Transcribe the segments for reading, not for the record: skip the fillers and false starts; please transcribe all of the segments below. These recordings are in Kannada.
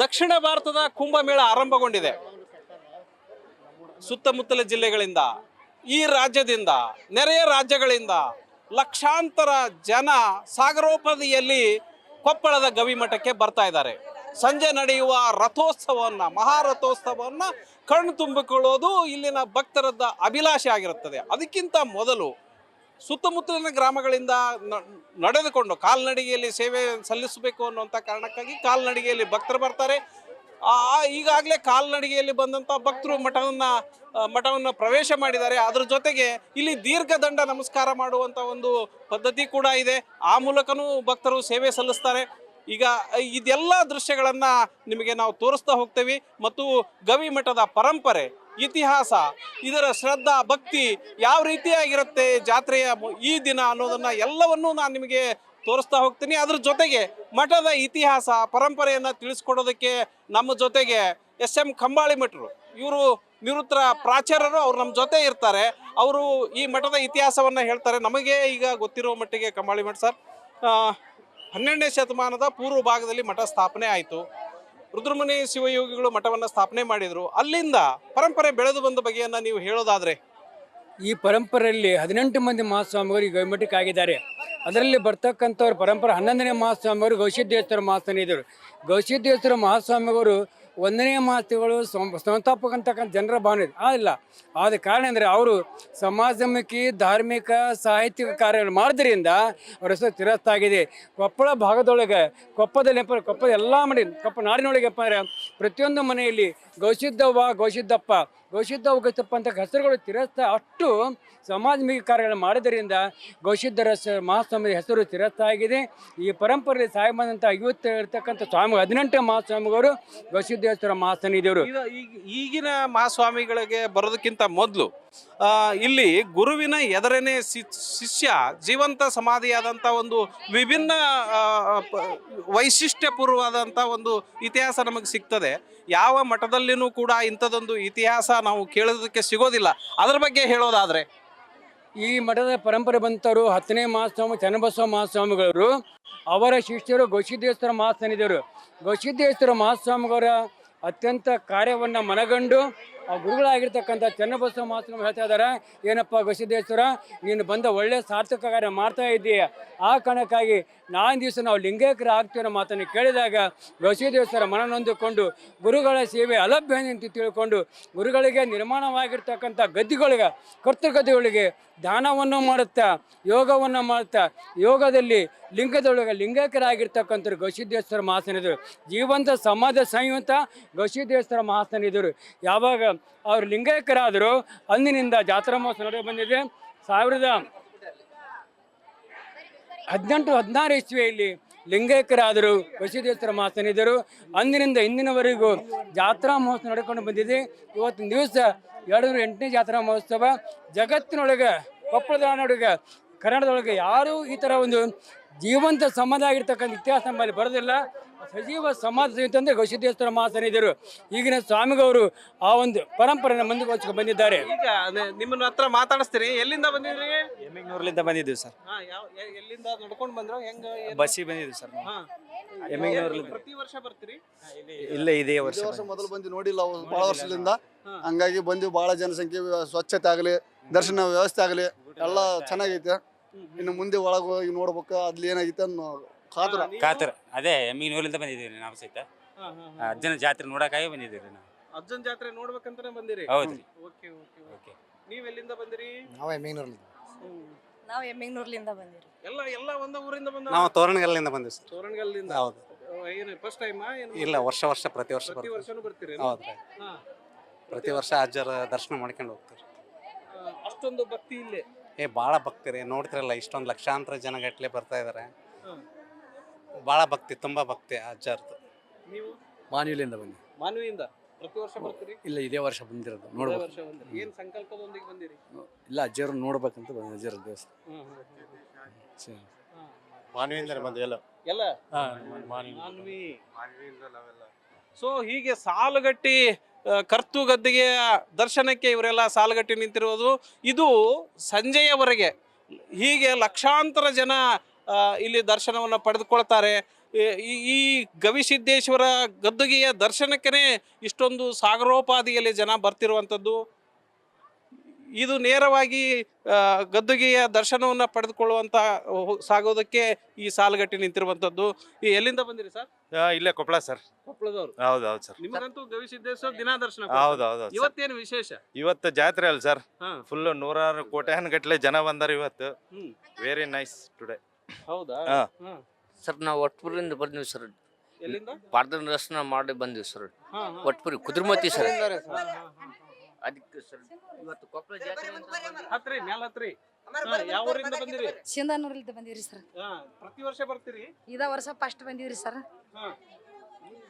ದಕ್ಷಿಣ ಭಾರತದ ಕುಂಭಮೇಳ ಆರಂಭಗೊಂಡಿದೆ. ಸುತ್ತಮುತ್ತಲ ಜಿಲ್ಲೆಗಳಿಂದ, ಈ ರಾಜ್ಯದಿಂದ, ನೆರೆಯ ರಾಜ್ಯಗಳಿಂದ ಲಕ್ಷಾಂತರ ಜನ ಸಾಗರೋಪಾದಿಯಲ್ಲಿ ಕೊಪ್ಪಳದ ಗವಿಮಠಕ್ಕೆ ಬರ್ತಾ ಇದ್ದಾರೆ. ಸಂಜೆ ನಡೆಯುವ ರಥೋತ್ಸವವನ್ನು, ಮಹಾರಥೋತ್ಸವವನ್ನು ಕಣ್ಣು ತುಂಬಿಕೊಳ್ಳೋದು ಇಲ್ಲಿನ ಭಕ್ತರದ್ದ ಅಭಿಲಾಷೆ ಆಗಿರುತ್ತದೆ. ಅದಕ್ಕಿಂತ ಮೊದಲು ಸುತ್ತಮುತ್ತಲಿನ ಗ್ರಾಮಗಳಿಂದ ನಡೆದುಕೊಂಡು ಕಾಲ್ನಡಿಗೆಯಲ್ಲಿ ಸೇವೆ ಸಲ್ಲಿಸಬೇಕು ಅನ್ನುವಂಥ ಕಾರಣಕ್ಕಾಗಿ ಕಾಲ್ನಡಿಗೆಯಲ್ಲಿ ಭಕ್ತರು ಬರ್ತಾರೆ. ಈಗಾಗಲೇ ಕಾಲ್ನಡಿಗೆಯಲ್ಲಿ ಬಂದಂಥ ಭಕ್ತರು ಮಠವನ್ನು ಪ್ರವೇಶ ಮಾಡಿದ್ದಾರೆ. ಅದರ ಜೊತೆಗೆ ಇಲ್ಲಿ ದೀರ್ಘದಂಡ ನಮಸ್ಕಾರ ಮಾಡುವಂಥ ಒಂದು ಪದ್ಧತಿ ಕೂಡ ಇದೆ. ಆ ಮೂಲಕನೂ ಭಕ್ತರು ಸೇವೆ ಸಲ್ಲಿಸ್ತಾರೆ. ಈಗ ಇದೆಲ್ಲ ದೃಶ್ಯಗಳನ್ನು ನಿಮಗೆ ನಾವು ತೋರಿಸ್ತಾ ಹೋಗ್ತೇವೆ. ಮತ್ತು ಗವಿಮಠದ ಪರಂಪರೆ, ಇತಿಹಾಸ, ಇದರ ಶ್ರದ್ಧಾ ಭಕ್ತಿ ಯಾವ ರೀತಿಯಾಗಿರುತ್ತೆ ಜಾತ್ರೆಯ ಈ ದಿನ ಅನ್ನೋದನ್ನು ಎಲ್ಲವನ್ನೂ ನಾನು ನಿಮಗೆ ತೋರಿಸ್ತಾ ಹೋಗ್ತೀನಿ. ಅದ್ರ ಜೊತೆಗೆ ಮಠದ ಇತಿಹಾಸ ಪರಂಪರೆಯನ್ನು ತಿಳಿಸ್ಕೊಡೋದಕ್ಕೆ ನಮ್ಮ ಜೊತೆಗೆ SM ಕಂಬಾಳಿ ಮಠರು, ಇವರು ನಿವೃತ್ತ ಪ್ರಾಚಾರ್ಯರು, ಅವ್ರು ನಮ್ಮ ಜೊತೆ ಇರ್ತಾರೆ. ಅವರು ಈ ಮಠದ ಇತಿಹಾಸವನ್ನು ಹೇಳ್ತಾರೆ. ನಮಗೆ ಈಗ ಗೊತ್ತಿರೋ ಮಟ್ಟಿಗೆ ಕಂಬಾಳಿ ಮಠ ಸರ್ 12ನೇ ಶತಮಾನದ ಪೂರ್ವ ಭಾಗದಲ್ಲಿ ಮಠ ಸ್ಥಾಪನೆ ಆಯಿತು. ರುದ್ರಮುನಿ ಶಿವಯೋಗಿಗಳು ಮಠವನ್ನು ಸ್ಥಾಪನೆ ಮಾಡಿದರು. ಅಲ್ಲಿಂದ ಪರಂಪರೆ ಬೆಳೆದು ಬಂದ ಬಗೆಯನ್ನು ನೀವು ಹೇಳೋದಾದರೆ? ಈ ಪರಂಪರೆಯಲ್ಲಿ 18 ಮಂದಿ ಮಹಾಸ್ವಾಮಿಗಳು ಈ ಗವಿಮಠಕ್ಕೆ ಆಗಿದ್ದಾರೆ. ಅದರಲ್ಲಿ ಬರ್ತಕ್ಕಂಥವ್ರ ಪರಂಪರೆ 11ನೇ ಮಹಾಸ್ವಾಮಿಯವರು ಗವಿಸಿದ್ದೇಶ್ವರ ಮಹಾಸ್ವಾಮಿಗಳು. ಗವಿಸಿದ್ದೇಶ್ವರ ಮಹಾಸ್ವಾಮಿಗಳು 1ನೇ ಮಹಾಸ್ವಾಮಿಗಳು ಸಂಸ್ಥಾಪಕ ಅಂತಕ್ಕಂಥ ಜನರ ಭಾವನೆ ಇಲ್ಲ. ಆದ ಕಾರಣ ಅಂದರೆ ಅವರು ಸಮಾಜಮುಖಿ, ಧಾರ್ಮಿಕ, ಸಾಹಿತ್ಯಿಕ ಕಾರ್ಯಗಳು ಮಾಡೋದ್ರಿಂದ ಅವರ ಹೆಸರು ಚಿರಸ್ಥಾಗಿದೆ. ಕೊಪ್ಪಳ ಭಾಗದೊಳಗೆ, ಕೊಪ್ಪದ ಎಲ್ಲ ಕೊಪ್ಪ ನಾಡಿನೊಳಗೆ ಅಂದರೆ ಪ್ರತಿಯೊಂದು ಮನೆಯಲ್ಲಿ ಗವಿಸಿದ್ದವ್ವ, ಗವಿಸಿದ್ದಪ್ಪ ಅಂತ ಹೆಸರುಗಳು ಚಿರಸ್ಥ. ಅಷ್ಟು ಸಮಾಜಮುಖಿ ಕಾರ್ಯಗಳು ಮಾಡೋದರಿಂದ ಗವಿಸಿದ್ದರ ಮಹಾಸ್ವಾಮಿ ಹೆಸರು ಚಿರಸ್ಥಾಗಿದೆ. ಈ ಪರಂಪರೆಯಲ್ಲಿ ಸಾಯಿ ಬಂದಂಥ ಇವತ್ತು ಇರ್ತಕ್ಕಂಥ ಸ್ವಾಮಿ 18 ಮಹಾಸ್ವಾಮಿಗಳು ಗವಿಸಿದ್ದೇಶ್ವರ ಮಹಾಸನ್ನಿಧಿಯವರು. ಈಗಿನ ಮಹಾಸ್ವಾಮಿಗಳಿಗೆ ಬರೋದಕ್ಕಿಂತ ಮೊದಲು ಇಲ್ಲಿ ಗುರುವಿನ ಎದರನೇ ಶಿಷ್ಯ ಜೀವಂತ ಸಮಾಧಿಯಾದಂಥ ಒಂದು ವಿಭಿನ್ನ ವೈಶಿಷ್ಟ್ಯಪೂರ್ವವಾದಂಥ ಒಂದು ಇತಿಹಾಸ ನಮಗೆ ಸಿಗ್ತದೆ. ಯಾವ ಮಠದಲ್ಲಿನೂ ಕೂಡ ಇಂಥದ್ದೊಂದು ಇತಿಹಾಸ ನಾವು ಕೇಳೋದಕ್ಕೆ ಸಿಗೋದಿಲ್ಲ. ಅದರ ಬಗ್ಗೆ ಹೇಳೋದಾದರೆ, ಈ ಮಠದ ಪರಂಪರೆ ಬಂತವರು 10ನೇ ಮಹಾಸ್ವಾಮಿ ಚನ್ನಬಸವ ಮಹಾಸ್ವಾಮಿಗಳು, ಅವರ ಶಿಷ್ಯರು ಗವಿಸಿದ್ದೇಶ್ವರ ಮಹಾಸನ್ನಿಧಿಯವರು. ಗವಿಸಿದ್ದೇಶ್ವರ ಮಹಾಸ್ವಾಮಿಗಳ ಅತ್ಯಂತ ಕಾರ್ಯವನ್ನು ಮನಗಂಡು ಆ ಗುರುಗಳಾಗಿರ್ತಕ್ಕಂಥ ಚನ್ನಬಸವ ಮಹಾಸ್ವಾಮಿ ಹೇಳ್ತಾ ಇದ್ದಾರೆ, ಏನಪ್ಪ ಗವಿಸಿದ್ದೇಶ್ವರ, ನೀನು ಬಂದ ಒಳ್ಳೆಯ ಸಾರ್ಥಕ ಕಾರ್ಯ ಮಾಡ್ತಾ ಇದ್ದೀಯ. ಆ ಕಾರಣಕ್ಕಾಗಿ ನಾಳಿನ ದಿವಸ ನಾವು ಲಿಂಗೈಕ್ಯರು ಆಗ್ತೀವಿ ಅನ್ನೋ ಮಾತನ್ನು ಕೇಳಿದಾಗ ಗವಿಸಿದ್ದೇಶ್ವರ ಮನನೊಂದುಕೊಂಡು ಗುರುಗಳ ಸೇವೆ ಅಲಭ್ಯ ಅಂತ ತಿಳ್ಕೊಂಡು ಗುರುಗಳಿಗೆ ನಿರ್ಮಾಣವಾಗಿರ್ತಕ್ಕಂಥ ಗದ್ದಿಗಳಿಗೆ, ಕರ್ತೃಗದ್ದಿಗಳಿಗೆ ದಾನವನ್ನು ಮಾಡುತ್ತಾ, ಯೋಗವನ್ನು ಮಾಡುತ್ತಾ, ಯೋಗದಲ್ಲಿ ಲಿಂಗದೊಳಗೆ ಲಿಂಗೈಕ್ಯರಾಗಿರ್ತಕ್ಕಂಥವ್ರು ಗವಿಸಿದ್ದೇಶ್ವರ ಮಹಾಸನ್ನಿಧಿಯವರು. ಜೀವಂತ ಸಮಾಜ ಸಂಯುಕ್ತ ಗವಿಸಿದ್ದೇಶ್ವರ ಮಹಾಸನ್ನಿಧಿಯವರು. ಯಾವಾಗ ಅವರು ಲಿಂಗೈಕ್ಯರಾದರು ಅಂದಿನಿಂದ ಜಾತ್ರಾ ಮಹೋತ್ಸವ ನಡೆದು ಬಂದಿದೆ. 1816 ಇಸ್ವಿಯಲ್ಲಿ ಲಿಂಗೈಕ್ಯರಾದರು ಗವಿಸಿದ್ದೇಶ್ವರ ಮಹಾಸನ್ನಿಧಿಯವರು. ಅಂದಿನಿಂದ ಇಂದಿನವರೆಗೂ ಜಾತ್ರಾ ಮಹೋತ್ಸವ ನಡ್ಕೊಂಡು ಬಂದಿದೆ. ಇವತ್ತಿನ ದಿವಸ 208ನೇ ಜಾತ್ರಾ ಮಹೋತ್ಸವ. ಜಗತ್ತಿನೊಳಗೆ, ಕೊಪ್ಪಳದ ನಾಡೊಳಗೆ, ಕನ್ನಡದೊಳಗೆ ಯಾರೂ ಈ ಥರ ಒಂದು ಜೀವಂತ ಸಮಾಜ ಆಗಿರ್ತಕ್ಕಂಥ ಇತಿಹಾಸ ನಮ್ಮಲ್ಲಿ ಬರೋದಿಲ್ಲ. ಸಜೀವ ಸಮಾಜ ಅಂತಂದರೆ ಗವಿಸಿದ್ದೇಶ್ವರ ಮಹಾಸನ್ನಿಧಿಯವರು. ಈಗಿನ ಸ್ವಾಮಿಗವರು ಆ ಒಂದು ಪರಂಪರೆನ ಮುಂದುವರಿಸಿಕೊಂಡು ಬಂದಿದ್ದಾರೆ. ಈಗ ನಿಮ್ಮನ್ನ ಹತ್ರ ಮಾತಾಡಿಸ್ತೀರಿ. ಎಲ್ಲಿಂದ ಬಂದಿದ್ರಿ? ಎಮ್ಮಿಗ್ನೂರ್ಲಿಂದ ಬಂದಿದ್ದೀವಿ ಸರ್. ಎಲ್ಲಿಂದ ನಡ್ಕೊಂಡು ಬಂದ್ರು? ಹೆಂಗ ಬಸ್ಸಿಗೆ ಬಂದಿದ್ದೀವಿ ಸರ್. ಎಮ್ಮಿಗ್ನೂರ್ಲಿಂದ ಪ್ರತಿ ವರ್ಷ ಬರ್ತೀರಿ? ಇಲ್ಲ, ಇದೇ ವರ್ಷ ಮೊದಲು ಬಂದು ನೋಡಿಲ್ಲ ಬಹಳ ವರ್ಷದಿಂದ. ಹಂಗಾಗಿ ಬಂದು ಬಹಳ ಜನಸಂಖ್ಯೆ, ಸ್ವಚ್ಛತೆ ಆಗಲಿ, ದರ್ಶನ ವ್ಯವಸ್ಥೆ ಆಗಲಿ ಎಲ್ಲ ಚೆನ್ನಾಗೈತೆ. ಇನ್ನು ಮುಂದೆ ಒಳಗೆ ಹೋಗಿ ನೋಡ್ಬೇಕು ಅಲ್ಲಿ ಏನಾಗೈತೆ ಅನ್ನೋ ಕಾತರ. ಅದೇ ಎಮ್ಮಿಗ್ನೂರ್ಲಿಂದ ಬಂದಿದ್ದೀವಿ ನಾವು ಸಹಿತ. ಅಜ್ಜನ ಜಾತ್ರೆ ನೋಡಕ್ಕಾಗಿ ಬಂದಿದ್ದೀವಿ ನಾವು. ಅಜ್ಜನ ಜಾತ್ರೆ ನೋಡ್ಬೇಕಂತಾನೆ ಬಂದಿರಿ? ಹೌದ್ರಿ. Okay okay okay. ನೀವ್ ಎಲ್ಲಿಂದ ಬಂದಿರಿ? ನಾವು ಎಮ್ಮಿಗ್ನೂರ್ಲಿಂದ ಬಂದಿರಿ. ಎಲ್ಲ ಒಂದ ಊರಿಂದ ಬಂದ? ನಾವು ತೋರಣಗಲ್ಲಿಂದ ಬಂದಿವಿ ಸರ್. ತೋರಣಗಲ್ಲಿಂದ? ಹೌದು. ಏನು ಫಸ್ಟ್ ಟೈಮ್? ಇಲ್ಲ, ವರ್ಷ ಪ್ರತಿ ವರ್ಷನೂ ಬರ್ತೀರಿ? ಹೌದ್ರಿ. ಪ್ರತಿ ವರ್ಷ ಅಜ್ಜರ ದರ್ಶನ ಮಾಡ್ಕೊಂಡು ಹೋಗ್ತೀರಿ. ಅಷ್ಟೊಂದು ಭಕ್ತಿ ಇಲ್ಲೇ? ಭಾಳ ಭಕ್ತಿರಿ. ನೋಡ್ತಿರಲ್ಲ, ಇಷ್ಟೊಂದು ಲಕ್ಷಾಂತರ ಜನ ಗಟ್ಟಲೆ ಬರ್ತಾ ಇದಾರೆ. ಭಾಳ ಭಕ್ತಿ, ತುಂಬಾ ಭಕ್ತಿ ಅಜ್ಜರ್ದು. ನೀವು? ಮಾನ್ವಿಲಿಂದ ಬಂದಿ. ಮಾನ್ವಿಯಿಂದ ಪ್ರತಿ ವರ್ಷ ಬರ್ತೀರಿ? ಇಲ್ಲ, ಇದೇ ವರ್ಷ ಬಂದಿರೋದು. ನೋಡ್ಬೇಕು. ಏನ್ ಸಂಕಲ್ಪದೊಂದಿಗೆ ಬಂದಿರಿ? ಇಲ್ಲ, ಅಜ್ಜರು ನೋಡ್ಬೇಕಂತ ಬಂದ. ಅಜ್ಜರ ದೇವಸ್ಥಾನ ಮಾನ್ವಿಯಿಂದ ಬಂದ್ವಿ ಎಲ್ಲ. ಮಾನ್ವಿ. ಸೊ ಹೀಗೆ ಸಾಲುಗಟ್ಟಿ ಕರ್ತು ಗದ್ದಿಗೆ ದರ್ಶನಕ್ಕೆ ಇವರೆಲ್ಲ ಸಾಲುಗಟ್ಟಿ ನಿಂತಿರುವುದು. ಇದು ಸಂಜೆಯವರೆಗೆ ಹೀಗೆ ಲಕ್ಷಾಂತರ ಜನ ಇಲ್ಲಿ ದರ್ಶನವನ್ನು ಪಡೆದುಕೊಳ್ತಾರೆ. ಈ ಗವಿಸಿದ್ದೇಶ್ವರ ಗದ್ದುಗೆಯ ದರ್ಶನಕ್ಕೆ ಇಷ್ಟೊಂದು ಸಾಗರೋಪಾದಿಯಲ್ಲಿ ಜನ ಬರ್ತಿರುವಂಥದ್ದು. ಇದು ನೇರವಾಗಿ ಗದ್ದುಗೆಯ ದರ್ಶನವನ್ನು ಪಡೆದುಕೊಳ್ಳುವಂಥ ಸಾಗೋದಕ್ಕೆ ಈ ಸಾಲುಗಟ್ಟಿ ನಿಂತಿರುವಂಥದ್ದು. ಎಲ್ಲಿಂದ ಬಂದಿರಿ ಸರ್? ಇಲ್ಲೇ ಕೊಪ್ಪಳ ಸರ್. ಕೊಪ್ಪಳದವ್ರು. ಹೌದು ಸರ್. ನಿಮಗಂತೂ ಗವಿಸಿದ್ದೇಶ್ವರ ದಿನ ದರ್ಶನ ಹೌದು. ಇವತ್ತೇನು ವಿಶೇಷ? ಇವತ್ತು ಜಾತ್ರೆ ಅಲ್ಲ ಸರ್, ಹಾ. ಫುಲ್ ನೂರಾರು ಕೋಟ್ಯಾನ್ ಗಟ್ಲೆ ಜನ ಬಂದಾರ ಇವತ್ತು. ಹ್ಮ್. Very nice today. ಹೌದಾ? ಹಾ. ಹ್ಮ್. ಸರ್ ನಾವು ಒಟ್ಪುರಿಂದ ಬಂದಿವಿ ಸರ್. ಎಲ್ಲಿಂದ? ಪಾರ್ದನ ದರ್ಶನ ಮಾಡಿ ಬಂದಿವಿ ಸರ್. ಹಾ, ಹಾ. ಒಟ್ಪುರಿ ಕುದುರ್ಮತಿ ಸರ್. ಹಾ, ಹಾ, ಹಾ. ಅದಕ್ಕೆ ಸರ್ ಇವತ್ತು ಕೊಪ್ಪಳ ಜಾತ್ರೆ ಅಂತ ಬಂದಿವಿ. ಹತ್ರಿ ಮ್ಯಾಲ ಹತ್ರಿ. ಹಾ, ಯಾವ ಊರಿಂದ ಬಂದಿರಿ? ಸಿಂಧನೂರಿಂದ ಬಂದಿವ್ರಿ ಸರ್. ಹಾ, ಪ್ರತಿ ವರ್ಷ ಬರ್ತೀರಿ? ಇದ ವರ್ಷ ಫಸ್ಟ್ ಬಂದಿವ್ರಿ ಸರ್. ಹಾ.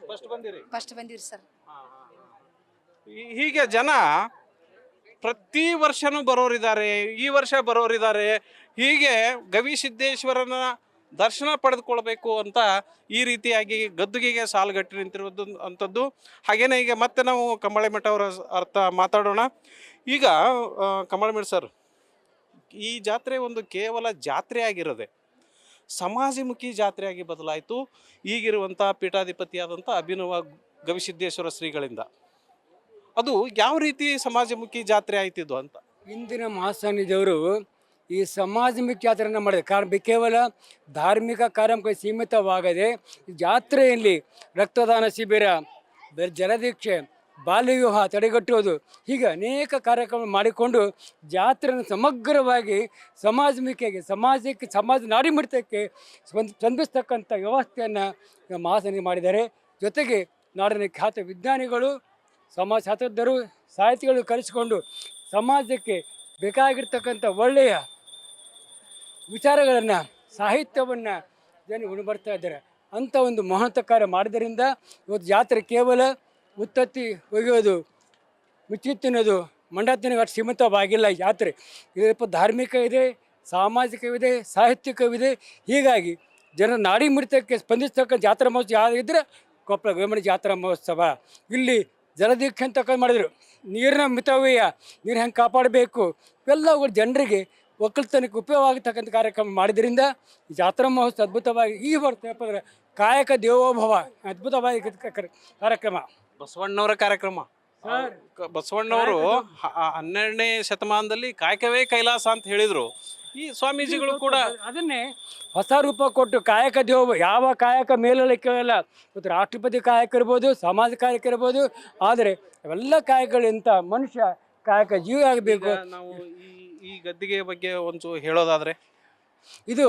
ಫಸ್ಟ್ ಬಂದಿರಿ? ಫಸ್ಟ್ ಬಂದಿವ್ರಿ ಸರ್. ಹಾ, ಹಾ, ಹಾ. ಹೀಗೆ ಜನ ಪ್ರತಿ ವರ್ಷನೂ ಬರೋರಿದ್ದಾರೆ, ಈ ವರ್ಷ ಬರೋರಿದ್ದಾರೆ. ಹೀಗೆ ಗವಿಸಿದ್ದೇಶ್ವರನ ದರ್ಶನ ಪಡೆದುಕೊಳ್ಬೇಕು ಅಂತ ಈ ರೀತಿಯಾಗಿ ಗದ್ದುಗೆಗೆ ಸಾಲುಗಟ್ಟಿ ನಿಂತಿರುವುದು ಅಂಥದ್ದು. ಹಾಗೇನೆ ಈಗ ಮತ್ತೆ ನಾವು ಕಂಬಳಿಮಠ ಅವರ ಅರ್ಥ ಮಾತಾಡೋಣ. ಈಗ ಕಂಬಳಿಮಠ ಸರ್, ಈ ಜಾತ್ರೆ ಒಂದು ಕೇವಲ ಜಾತ್ರೆ ಆಗಿರದೆ ಸಮಾಜಮುಖಿ ಜಾತ್ರೆಯಾಗಿ ಬದಲಾಯಿತು ಈಗಿರುವಂಥ ಪೀಠಾಧಿಪತಿಯಾದಂಥ ಅಭಿನವ ಗವಿಸಿದ್ದೇಶ್ವರ ಶ್ರೀಗಳಿಂದ. ಅದು ಯಾವ ರೀತಿ ಸಮಾಜಮುಖಿ ಜಾತ್ರೆ ಆಯ್ತಿದ್ದು ಅಂತ? ಇಂದಿನ ಮಹಾಸ್ವಾಮೀಜಿಯವರು ಈ ಸಮಾಜಮುಖಿ ಜಾತ್ರೆಯನ್ನು ಮಾಡಿದೆ. ಕಾರಣ ಕೇವಲ ಧಾರ್ಮಿಕ ಕಾರ್ಯಕ್ರಮಕ್ಕೆ ಸೀಮಿತವಾಗದೆ ಈ ಜಾತ್ರೆಯಲ್ಲಿ ರಕ್ತದಾನ ಶಿಬಿರ, ಜಲದೀಕ್ಷೆ, ಬಾಲ್ಯ ವಿವಾಹ ತಡೆಗಟ್ಟುವುದು, ಹೀಗೆ ಅನೇಕ ಕಾರ್ಯಕ್ರಮ ಮಾಡಿಕೊಂಡು ಜಾತ್ರೆಯನ್ನು ಸಮಗ್ರವಾಗಿ ಸಮಾಜಮುಖಿಯಾಗಿ ಸಮಾಜ ನಾಡಿಮಿಡಿತಕ್ಕೆ ಸ್ಪಂದಿಸ್ತಕ್ಕಂಥ ವ್ಯವಸ್ಥೆಯನ್ನು ಮಹಾಸ್ವಾಮಿ ಮಾಡಿದ್ದಾರೆ. ಜೊತೆಗೆ ನಾಡಿನ ಖ್ಯಾತ ವಿಜ್ಞಾನಿಗಳು, ಸಮಾಜಶಾಸ್ತ್ರಜ್ಞರು, ಸಾಹಿತಿಗಳು ಕರೆಸಿಕೊಂಡು ಸಮಾಜಕ್ಕೆ ಬೇಕಾಗಿರ್ತಕ್ಕಂಥ ಒಳ್ಳೆಯ ವಿಚಾರಗಳನ್ನು, ಸಾಹಿತ್ಯವನ್ನು ಜನ ಉಣಬರ್ತಾ ಇದ್ದಾರೆ. ಅಂಥ ಒಂದು ಮಹತ್ವ ಕಾರ್ಯ ಮಾಡಿದ್ದರಿಂದ ಇವತ್ತು ಜಾತ್ರೆ ಕೇವಲ ಉತ್ತತ್ತಿ ಒಗೆಯೋದು, ಮಿಚ್ಚಿ ತಿನ್ನೋದು, ಮಂಡ ತಿನ್ನೋದು ಅಷ್ಟು ಸೀಮಿತವಾಗಿಲ್ಲ. ಈ ಜಾತ್ರೆ ಇದಪ್ಪ ಧಾರ್ಮಿಕ ಇದೆ, ಸಾಮಾಜಿಕವಿದೆ, ಸಾಹಿತ್ಯಿಕವಿದೆ. ಹೀಗಾಗಿ ಜನರ ನಾಡಿ ಮಿಡಿತಕ್ಕೆ ಸ್ಪಂದಿಸ್ತಕ್ಕಂಥ ಜಾತ್ರಾ ಮಹೋತ್ಸವ ಯಾವ್ದಿದ್ರೆ ಕೊಪ್ಪಳ ಗವಿಮಠ ಜಾತ್ರಾ ಮಹೋತ್ಸವ. ಇಲ್ಲಿ ಜಲದೀಕ್ಷೆ ಅಂತ ಮಾಡಿದ್ರು. ನೀರಿನ ಮಿತವ್ಯಯ, ನೀರು ಹೆಂಗೆ ಕಾಪಾಡಬೇಕು, ಇವೆಲ್ಲವುಗಳು ಜನರಿಗೆ ಒಕ್ಕಲ್ತನಕ್ಕೆ ಉಪಯೋಗವಾಗತಕ್ಕಂಥ ಕಾರ್ಯಕ್ರಮ ಮಾಡಿದ್ರಿಂದ ಈ ಜಾತ್ರಾ ಮಹೋತ್ಸವ ಅದ್ಭುತವಾಗಿ ಈ ಬರ್ತಪ್ಪ ಅಂದ್ರೆ ಕಾಯಕ ದೇವೋಭವ ಅದ್ಭುತವಾಗಿ ಕಾರ್ಯಕ್ರಮ. ಬಸವಣ್ಣವರ ಕಾರ್ಯಕ್ರಮ. ಬಸವಣ್ಣವರು 12ನೇ ಶತಮಾನದಲ್ಲಿ ಕಾಯಕವೇ ಕೈಲಾಸ ಅಂತ ಹೇಳಿದರು. ಈ ಸ್ವಾಮೀಜಿಗಳು ಕೂಡ ಅದನ್ನೇ ಹೊಸ ರೂಪ ಕೊಟ್ಟು ಕಾಯಕ ದೇವ, ಯಾವ ಕಾಯಕ ಮೇಲಲಿಕ್ಕೆಲ್ಲ ಮತ್ತು ರಾಷ್ಟ್ರಪತಿ ಕಾಯಕ ಇರ್ಬೋದು, ಸಮಾಜ ಕಾಯಕ ಇರ್ಬೋದು, ಆದರೆ ಅವೆಲ್ಲ ಕಾಯಕಗಳಿಂತ ಮನುಷ್ಯ ಕಾಯಕ ಜೀವ ಆಗಬೇಕು. ನಾವು ಈ ಗದ್ದಿಗೆ ಬಗ್ಗೆ ಒಂದು ಹೇಳೋದಾದರೆ, ಇದು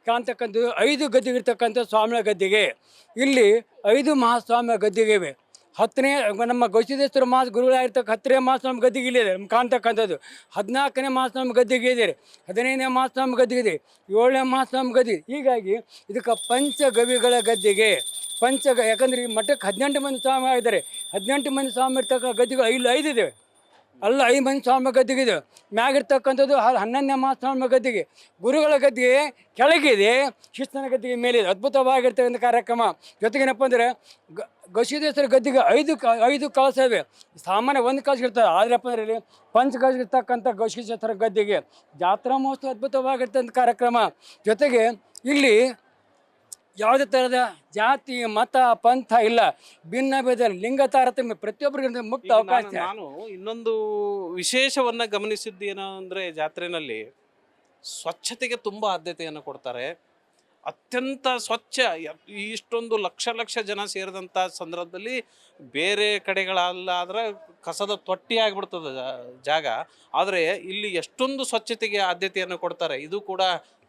ಕಾಣ್ತಕ್ಕಂಥದ್ದು 5 ಗದ್ದಿಗೆ ಇರ್ತಕ್ಕಂಥ ಸ್ವಾಮಿಯ ಗದ್ದಿಗೆ. ಇಲ್ಲಿ 5 ಮಹಾಸ್ವಾಮಿಯ ಗದ್ದಿಗೆ ಇವೆ. 10ನೇ ನಮ್ಮ ಗವಿಸಿದ್ದೇಶ್ವರ ಗುರುಗಳಾಗಿರ್ತಕ್ಕ 10ನೇ ಮಹಾಸ್ವಾಮಿ ಗದ್ದಿಗೆ ಇಲ್ಲಿದೆ ನಮ್ಗೆ ಕಾಣ್ತಕ್ಕಂಥದ್ದು. 14ನೇ ಮಹಾಸ್ವಾಮಿ ಗದ್ದಿಗೆ ಇದೆ, 15ನೇ ಮಹಾಸ್ವಾಮಿ ಗದ್ದಿಗೆ ಇದೆ, 7ನೇ ಮಹಾಸ್ವಾಮಿ ಗದ್ದಿಗೆ. ಹೀಗಾಗಿ ಇದಕ್ಕೆ ಪಂಚಗವಿಗಳ ಗದ್ದಿಗೆ. ಯಾಕಂದರೆ ಈ ಮಠಕ್ಕೆ 18 ಮಂದಿ ಸ್ವಾಮಿ ಆಗಿದ್ದಾರೆ. 18 ಮಂದಿ ಸ್ವಾಮಿ ಇರ್ತಕ್ಕ ಗದ್ದಿಗಳು ಇಲ್ಲಿ 5 ಇದ್ದಾವೆ, ಅಲ್ಲ 5 ಮಂದಿ ಸ್ವಾಮಿ ಗದ್ದಿಗೆ. ಮ್ಯಾಗಿರ್ತಕ್ಕಂಥದ್ದು 11ನೇ ಮಹಾಸ್ವಾಮಿ ಗದ್ದಿಗೆ. ಗುರುಗಳ ಗದ್ದಿಗೆ ಕೆಳಗಿದೆ, ಶಿಸ್ತನ ಗದ್ದಿಗೆ ಮೇಲಿದೆ. ಅದ್ಭುತವಾಗಿರ್ತಕ್ಕಂಥ ಕಾರ್ಯಕ್ರಮ. ಜೊತೆಗೇನಪ್ಪ ಅಂದರೆ ಗವಿಸಿದ್ದೇಶ್ವರ ಗದ್ದಿಗೆ 5 ಕಳಶ ಇವೆ. ಸಾಮಾನ್ಯ 1 ಕಳಶ ಇರ್ತದೆ, ಆದ್ರಪ್ಪ ಅಂದರೆ ಇಲ್ಲಿ ಪಂಚ ಕಳಶ ಇರ್ತಕ್ಕಂಥ ಗವಿಸಿದ್ದೇಶ್ವರ ಗದ್ದಿಗೆ ಜಾತ್ರಾ ಮಹೋತ್ಸವ ಅದ್ಭುತವಾಗಿರ್ತಕ್ಕಂಥ ಕಾರ್ಯಕ್ರಮ. ಜೊತೆಗೆ ಇಲ್ಲಿ ಯಾವುದೇ ಥರದ ಜಾತಿ, ಮತ, ಪಂಥ ಇಲ್ಲ, ಭಿನ್ನ ಭೇದ, ಲಿಂಗ ತಾರತಮ್ಯ, ಪ್ರತಿಯೊಬ್ಬರಿಗೆ ಮುಕ್ತ ಅವಕಾಶ. ನಾನು ಇನ್ನೊಂದು ವಿಶೇಷವನ್ನು ಗಮನಿಸಿದ್ದೇನು ಅಂದರೆ, ಜಾತ್ರೆಯಲ್ಲಿ ಸ್ವಚ್ಛತೆಗೆ ತುಂಬ ಆದ್ಯತೆಯನ್ನು ಕೊಡ್ತಾರೆ. ಅತ್ಯಂತ ಸ್ವಚ್ಛ. ಇಷ್ಟೊಂದು ಲಕ್ಷ ಜನ ಸೇರಿದಂಥ ಸಂದರ್ಭದಲ್ಲಿ ಬೇರೆ ಕಡೆಗಳಲ್ಲಾದ್ರೆ ಕಸದ ತೊಟ್ಟಿ ಆಗಿಬಿಡ್ತದೆ ಜಾಗ. ಆದರೆ ಇಲ್ಲಿ ಎಷ್ಟೊಂದು ಸ್ವಚ್ಛತೆಗೆ ಆದ್ಯತೆಯನ್ನು ಕೊಡ್ತಾರೆ. ಇದು ಕೂಡ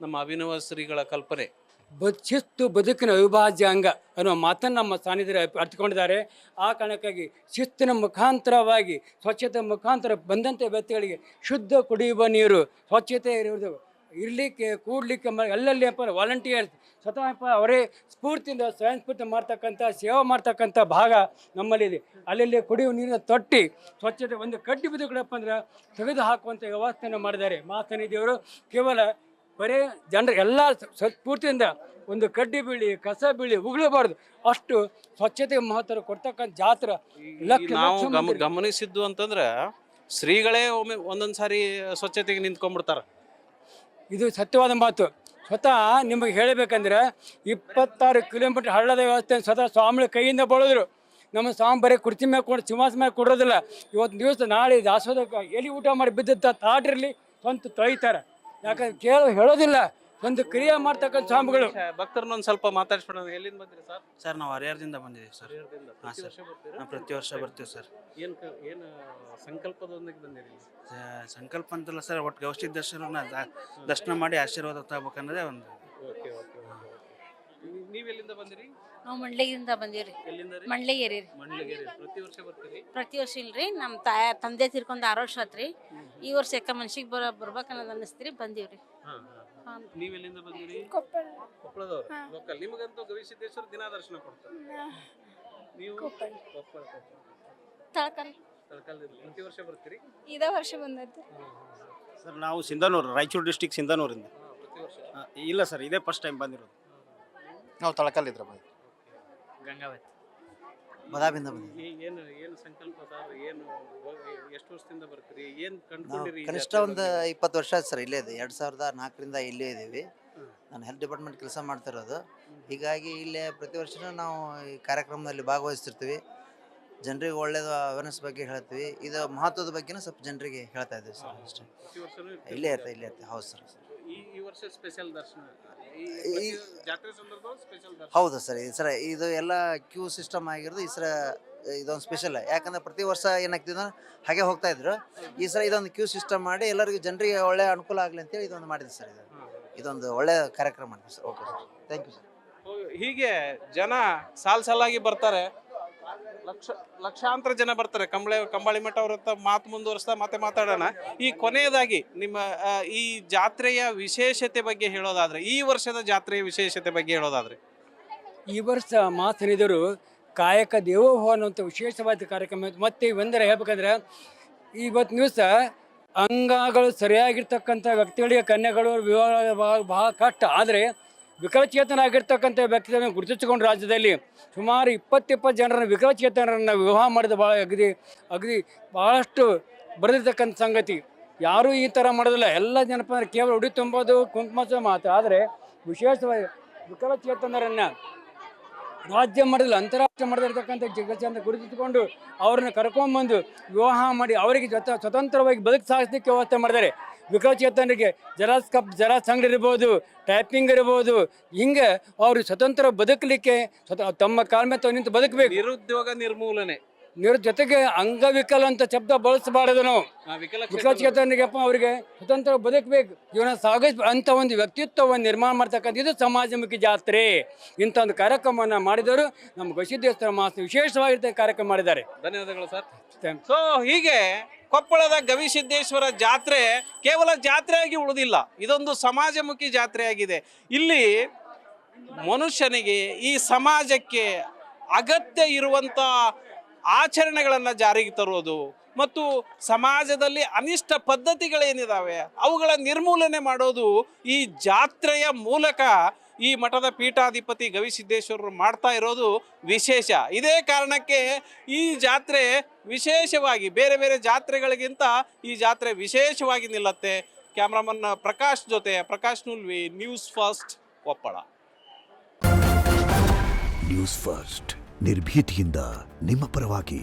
ನಮ್ಮ ಅಭಿನವ ಶ್ರೀಗಳ ಕಲ್ಪನೆ. ಶಿಸ್ತು ಬದುಕಿನ ಅವಿಭಾಜ್ಯ ಅಂಗ ಅನ್ನೋ ಮಾತನ್ನು ನಮ್ಮ ಸಾನ್ನಿಧ್ಯರು ಅರ್ಥಕೊಂಡಿದ್ದಾರೆ. ಆ ಕಾರಣಕ್ಕಾಗಿ ಶಿಸ್ತಿನ ಮುಖಾಂತರವಾಗಿ, ಸ್ವಚ್ಛತೆ ಮುಖಾಂತರ ಬಂದಂಥ ವ್ಯಕ್ತಿಗಳಿಗೆ ಶುದ್ಧ ಕುಡಿಯುವ ನೀರು, ಸ್ವಚ್ಛತೆ ಇರಲಿಕ್ಕೆ, ಕೂಡಲಿಕ್ಕೆ, ಎಲ್ಲೆಲ್ಲಿ ವಾಲಂಟಿಯರ್ಸ್ ಸ್ವತಃ ಅವರೇ ಸ್ಫೂರ್ತಿಯಿಂದ ಸ್ವಯಂ ಸ್ಫೂರ್ತಿ ಮಾಡ್ತಕ್ಕಂಥ ಸೇವೆ ಮಾಡ್ತಕ್ಕಂಥ ಭಾಗ ನಮ್ಮಲ್ಲಿದೆ. ಅಲ್ಲಲ್ಲಿ ಕುಡಿಯುವ ನೀರಿನ ತೊಟ್ಟಿ, ಸ್ವಚ್ಛತೆ, ಒಂದು ಕಡ್ಡಿ ಬಿದ್ದುಗಳಪ್ಪ ಅಂದ್ರೆ ತೆಗೆದು ಹಾಕುವಂಥ ವ್ಯವಸ್ಥೆಯನ್ನು ಮಾಡಿದ್ದಾರೆ ಮಹಾಸನ್ನಿಧಿಯವರು. ಕೇವಲ ಬರೀ ಜನರು ಎಲ್ಲ ಸ್ಫೂರ್ತಿಯಿಂದ ಒಂದು ಕಡ್ಡಿ ಬೀಳಿ, ಕಸ ಬೀಳಿ ಉಗುಳಬಾರ್ದು, ಅಷ್ಟು ಸ್ವಚ್ಛತೆಗೆ ಮಹತ್ವ ಕೊಡ್ತಕ್ಕಂಥ ಜಾತ್ರೆ. ನಾವು ಗಮನಿಸಿದ್ದು ಅಂತಂದ್ರೆ ಶ್ರೀಗಳೇ ಒಂದೊಂದು ಸಾರಿ ಸ್ವಚ್ಛತೆಗೆ ನಿಂತ್ಕೊಂಡ್ಬಿಡ್ತಾರೆ. ಇದು ಸತ್ಯವಾದ ಮಾತು. ಸ್ವತಃ ನಿಮಗೆ ಹೇಳಬೇಕಂದ್ರೆ 26 ಕಿಲೋಮೀಟರ್ ಹಳ್ಳದ ವ್ಯವಸ್ಥೆ ಸ್ವತಃ ಸ್ವಾಮಿಗಳ ಕೈಯಿಂದ ಬಳದ್ರು. ನಮ್ಮ ಸ್ವಾಮಿ ಬರೀ ಕುರ್ಚಿ ಮೇಲೆ ಕೊಡು ಸಿಂಹಾಸ ಮೇಲೆ ಕೊಡೋದಿಲ್ಲ. ಇವತ್ತು ದಿವಸ ನಾಳೆ ದಾಸೋದ ಎಲ್ಲಿ ಊಟ ಮಾಡಿ ಬಿದ್ದಂಥ ತಾಟ್ರಲ್ಲಿ ಸ್ವಂತ ತೊಯ್ತಾರೆ. ಯಾಕಂದ್ರೆ ಹೇಳೋದಿಲ್ಲ, ಒಂದು ಕ್ರಿಯೆ ಮಾಡ್ತಕ್ಕಂಥ ಸ್ವಾಮಿಗಳು. ಭಕ್ತರನ್ನೊಂದು ಸ್ವಲ್ಪ ಮಾತಾಡ್ಸ್ಬಿಡೋಣ. ಎಲ್ಲಿಂದ ಬಂದ್ರಿ ಸರ್? ಸರ್ ನಾವು ಹರಿಹರದಿಂದ ಬಂದಿದ್ದೀವಿ ಸರ್. ಹಾಂ ಸರ್, ನಾವು ಪ್ರತಿ ವರ್ಷ ಬರ್ತೀವಿ ಸರ್. ಏನು ಸಂಕಲ್ಪದೊಂದಿಗೆ ಬಂದಿರಿ? ಸಂಕಲ್ಪ ಅಂತಲ್ಲ ಸರ್, ಒಟ್ಟು ಗವಿಸಿದ್ದೇಶ್ವರನ ದರ್ಶನ ಮಾಡಿ ಆಶೀರ್ವಾದ ತಗೋಬೇಕನ್ನೋದೇ ಒಂದು. ನೀವೆಲ್ಲಿಂದ ಬಂದಿರಿ? ನಾವು ಮಂಡ್ಯದಿಂದ ಬಂದೀವ್ರಿ. ಎಲ್ಲಿಂದ ರೀ? ಮಂಡ್ಯಗೇರಿ ರೀ. ಮಂಡ್ಲಗೇರಿ. ಪ್ರತಿ ವರ್ಷ ಬರ್ತೀರಿ? ಪ್ರತಿ ವರ್ಷ ಇಲ್ರಿ, ನಮ್ಮ ತಂದೆ ತೀರ್ಕೊಂಡು 6 ವರ್ಷ ಆತ್ರಿ. ಈ ವರ್ಷ ಯಾಕ ಮನ್ಸಿಗೆ ಬರ್ಬೇಕನ್ನೋದು ಅನ್ನಿಸ್ತೀರಿ, ಬಂದೀವ್ರಿ. ನೀವೆಲ್ಲಿಂದ ಬಂದಿರಿ? ಕೊಪ್ಪಳದವ್ರು. ಲೋಕಲ್. ನಿಮಗಂತೂ ಗವಿಸಿದ್ದೇಶ್ವರ ದಿನ ದರ್ಶನ ಕೊಡ್ತಾರೆ. ನೀವು ಕೊಪ್ಪಳ ತಳಕಲ್. ತಳಕಲ್ದಿಂದ ಪ್ರತಿ ವರ್ಷ ಬರ್ತೀರಿ? ಇದೇ ವರ್ಷ ಬಂದದ್ದು. ಸರ್ ನಾವು ಸಿಂಧನೂರು, ರಾಯಚೂರು ಡಿಸ್ಟಿಕ್ ಸಿಂಧನೂರಿಂದ. ಪ್ರತಿ ವರ್ಷ? ಇಲ್ಲ ಸರ್, ಇದೇ ಫಸ್ಟ್ ಟೈಮ್ ಬಂದಿರೋದು. ನಾವು ತಳಕಲ್ಲಿದ್ರ ಗಂಗಾವತಿ ಬದಾಮಿಂದ ಬಂದಿದ್ದೀವಿ. ಏನು ಸಂಕಲ್ಪ ಸರ್? ಎಷ್ಟು ವರ್ಷದಿಂದ ಬರ್ತೀರಿ? ಏನು ಕಂಡುಕೊಂಡಿರಿ? ಕನಿಷ್ಠ ಒಂದು 20 ವರ್ಷ ಆಯ್ತು ಸರ್. ಇಲ್ಲೇ ಇದೆ. 2004ರಿಂದ ಇಲ್ಲೇ ಇದ್ದೀವಿ. ನಾನು ಹೆಲ್ತ್ ಡಿಪಾರ್ಟ್ಮೆಂಟ್ ಕೆಲಸ ಮಾಡ್ತಿರೋದು. ಹೀಗಾಗಿ ಇಲ್ಲೇ ಪ್ರತಿ ವರ್ಷನೂ ನಾವು ಈ ಕಾರ್ಯಕ್ರಮದಲ್ಲಿ ಭಾಗವಹಿಸ್ತಿರ್ತೀವಿ. ಜನರಿಗೆ ಒಳ್ಳೇದು ಅವೇರ್ನೆಸ್ ಬಗ್ಗೆ ಹೇಳ್ತೀವಿ. ಇದು ಮಹತ್ವದ ಬಗ್ಗೆನೂ ಸ್ವಲ್ಪ ಜನರಿಗೆ ಹೇಳ್ತಾ ಇದ್ದೀವಿ ಸರ್. ಅಷ್ಟೇ. ಇಲ್ಲೇ ಇರ್ತೀವಿ. ಹೌದು ಸರ್. ಈ ವರ್ಷ ಸ್ಪೆಷಲ್ ದರ್ಶನ, ಜಾತ್ರೆ ಸಂದರ್ಭದಲ್ಲಿ ಸ್ಪೆಷಲ್ ದರ್ಶನ. ಹೌದು ಸರ್. ಇದು ಎಲ್ಲ ಕ್ಯೂ ಸಿಸ್ಟಮ್ ಆಗಿರೋದು. ಈ ಸರ ಇದೊಂದು ಸ್ಪೆಷಲ್. ಯಾಕಂದ್ರೆ ಪ್ರತಿ ವರ್ಷ ಏನಾಗ್ತಿದ್ರು ಹಾಗೆ ಹೋಗ್ತಾ ಇದ್ರು. ಈ ಸಲ ಇದೊಂದು ಕ್ಯೂ ಸಿಸ್ಟಮ್ ಮಾಡಿ ಎಲ್ಲರಿಗೂ ಜನರಿಗೆ ಒಳ್ಳೆ ಅನುಕೂಲ ಆಗಲಿ ಅಂತೇಳಿ ಇದೊಂದು ಮಾಡಿದ್ವಿ ಸರ್. ಇದೊಂದು ಒಳ್ಳೆ ಕಾರ್ಯಕ್ರಮ ಮಾಡಿದ್ವಿ sir. Okay sir, thank you sir. ಹೀಗೆ ಜನ ಸಾಲಾಗಿ ಬರ್ತಾರೆ. ಲಕ್ಷಾಂತರ ಜನ ಬರ್ತಾರೆ. ಕಂಬಳಿ ಮಠ ಅವ್ರ ಹತ್ರ ಮಾತು ಮುಂದುವರಿಸ್ತಾ ಮತ್ತೆ ಮಾತಾಡೋಣ. ಈ ಕೊನೆಯದಾಗಿ ನಿಮ್ಮ ಈ ಜಾತ್ರೆಯ ವಿಶೇಷತೆ ಬಗ್ಗೆ ಹೇಳೋದಾದ್ರೆ, ಈ ವರ್ಷದ ಜಾತ್ರೆಯ ವಿಶೇಷತೆ ಬಗ್ಗೆ ಹೇಳೋದಾದ್ರೆ, ಈ ವರ್ಷ ಮಾತನಿದರು ಕಾಯಕ ದೇವೋಭವ ಅನ್ನುವಂಥ ವಿಶೇಷವಾದ ಕಾರ್ಯಕ್ರಮ. ಮತ್ತು ಒಂದರ ಹೇಳ್ಬೇಕಂದ್ರೆ, ಇವತ್ತು ದಿವಸ ಅಂಗಗಳು ಸರಿಯಾಗಿರ್ತಕ್ಕಂಥ ವ್ಯಕ್ತಿಗಳಿಗೆ ಕನ್ಯೆಗಳು ವಿವಾಹ ಬಹಳ ಕಷ್ಟ. ಆದರೆ ವಿಕಲಚೇತನಾಗಿರ್ತಕ್ಕಂಥ ವ್ಯಕ್ತಿಗಳನ್ನು ಗುರುತಿಸಿಕೊಂಡು ರಾಜ್ಯದಲ್ಲಿ ಸುಮಾರು 20 ಜನರನ್ನು ವಿಕಲಚೇತನರನ್ನು ವಿವಾಹ ಮಾಡಿದ ಅಗದಿ ಭಾಳಷ್ಟು ಬರೆದಿರ್ತಕ್ಕಂಥ ಸಂಗತಿ. ಯಾರೂ ಈ ಥರ ಮಾಡೋದಿಲ್ಲ. ಎಲ್ಲ ಜನಪ ಅಂದರೆ ಕೇವಲ ಉಡಿ ತುಂಬೋದು, ಕುಂಕುಮ ಮಾತು. ಆದರೆ ವಿಶೇಷವಾಗಿ ವಿಕಲಚೇತನರನ್ನು ರಾಜ್ಯ ಮಟ್ಟದಲ್ಲಿ ಅಂತಾರಾಷ್ಟ್ರೀಯ ಮಟ್ಟದಲ್ಲಿರ್ತಕ್ಕಂಥ ಜಗತ್ತಿಂದ ಗುರುತಿಸಿಕೊಂಡು ಅವ್ರನ್ನ ಕರ್ಕೊಂಡ್ಬಂದು ವಿವಾಹ ಮಾಡಿ ಅವರಿಗೆ ಸ್ವತಂತ್ರವಾಗಿ ಬದುಕು ಸಾಗಿಸಲಿಕ್ಕೆ ವ್ಯವಸ್ಥೆ ಮಾಡಿದ್ದಾರೆ. ವಿಕಲಚೇತನರಿಗೆ ಜೆರಾಕ್ಸ್ ಅಂಗಡಿ ಇರ್ಬೋದು, ಟೈಪಿಂಗ್ ಇರ್ಬೋದು. ಹಿಂಗೆ ಅವರು ಸ್ವತಂತ್ರ ಬದುಕಲಿಕ್ಕೆ ತಮ್ಮ ಕಾಲ ಮೇಲೆ ನಿಂತು ಬದುಕಬೇಕು. ನಿರುದ್ಯೋಗ ನಿರ್ಮೂಲನೆ ಜೊತೆಗೆ ಅಂಗವಿಕಲ ಅಂತ ಶಬ್ದ ಬಳಸಬಾರದು. ನಾವು ವಿಕಲಚೇತನರಿಗೆಪ್ಪ ಅವರಿಗೆ ಸ್ವತಂತ್ರ ಬದುಕಬೇಕು, ಜೀವನ ಅಂತ ಒಂದು ವ್ಯಕ್ತಿತ್ವವನ್ನು ನಿರ್ಮಾಣ ಮಾಡ್ತಕ್ಕಂಥ ಇದು ಸಮಾಜಮುಖಿ ಜಾತ್ರೆ. ಇಂಥ ಒಂದು ಕಾರ್ಯಕ್ರಮವನ್ನು ಮಾಡಿದವರು ನಮ್ಮ ಗವಿಸಿದ್ದೇಶ್ವರ ಮಾಸ ವಿಶೇಷವಾಗಿರ್ತಕ್ಕ ಕಾರ್ಯಕ್ರಮ ಮಾಡಿದ್ದಾರೆ. ಧನ್ಯವಾದಗಳು ಸರ್. ಸೊ ಹೀಗೆ ಕೊಪ್ಪಳದ ಗವಿಸಿದ್ದೇಶ್ವರ ಜಾತ್ರೆ ಕೇವಲ ಜಾತ್ರೆಯಾಗಿ ಉಳಿದಿಲ್ಲ, ಇದೊಂದು ಸಮಾಜಮುಖಿ ಜಾತ್ರೆಯಾಗಿದೆ. ಇಲ್ಲಿ ಮನುಷ್ಯನಿಗೆ, ಈ ಸಮಾಜಕ್ಕೆ ಅಗತ್ಯ ಇರುವಂಥ ಆಚರಣೆಗಳನ್ನು ಜಾರಿಗೆ ತರೋದು ಮತ್ತು ಸಮಾಜದಲ್ಲಿ ಅನಿಷ್ಟ ಪದ್ಧತಿಗಳೇನಿದ್ದಾವೆ ಅವುಗಳ ನಿರ್ಮೂಲನೆ ಮಾಡೋದು ಈ ಜಾತ್ರೆಯ ಮೂಲಕ ಈ ಮಠದ ಪೀಠಾಧಿಪತಿ ಗವಿಸಿದ್ದೇಶ್ವರರು ಮಾಡ್ತಾ ಇರೋದು ವಿಶೇಷ. ಇದೇ ಕಾರಣಕ್ಕೆ ಈ ಜಾತ್ರೆ ವಿಶೇಷವಾಗಿ ಬೇರೆ ಬೇರೆ ಜಾತ್ರೆಗಳಿಗಿಂತ ಈ ಜಾತ್ರೆ ವಿಶೇಷವಾಗಿ ನಿಲ್ಲುತ್ತೆ. ಕ್ಯಾಮ್ರಾಮನ್ ಪ್ರಕಾಶ್ ಜೊತೆ Prakash Nulvi, news first, Koppal. News first ನಿರ್ಭೀತಿಯಿಂದ ನಿಮ್ಮ ಪರವಾಗಿ.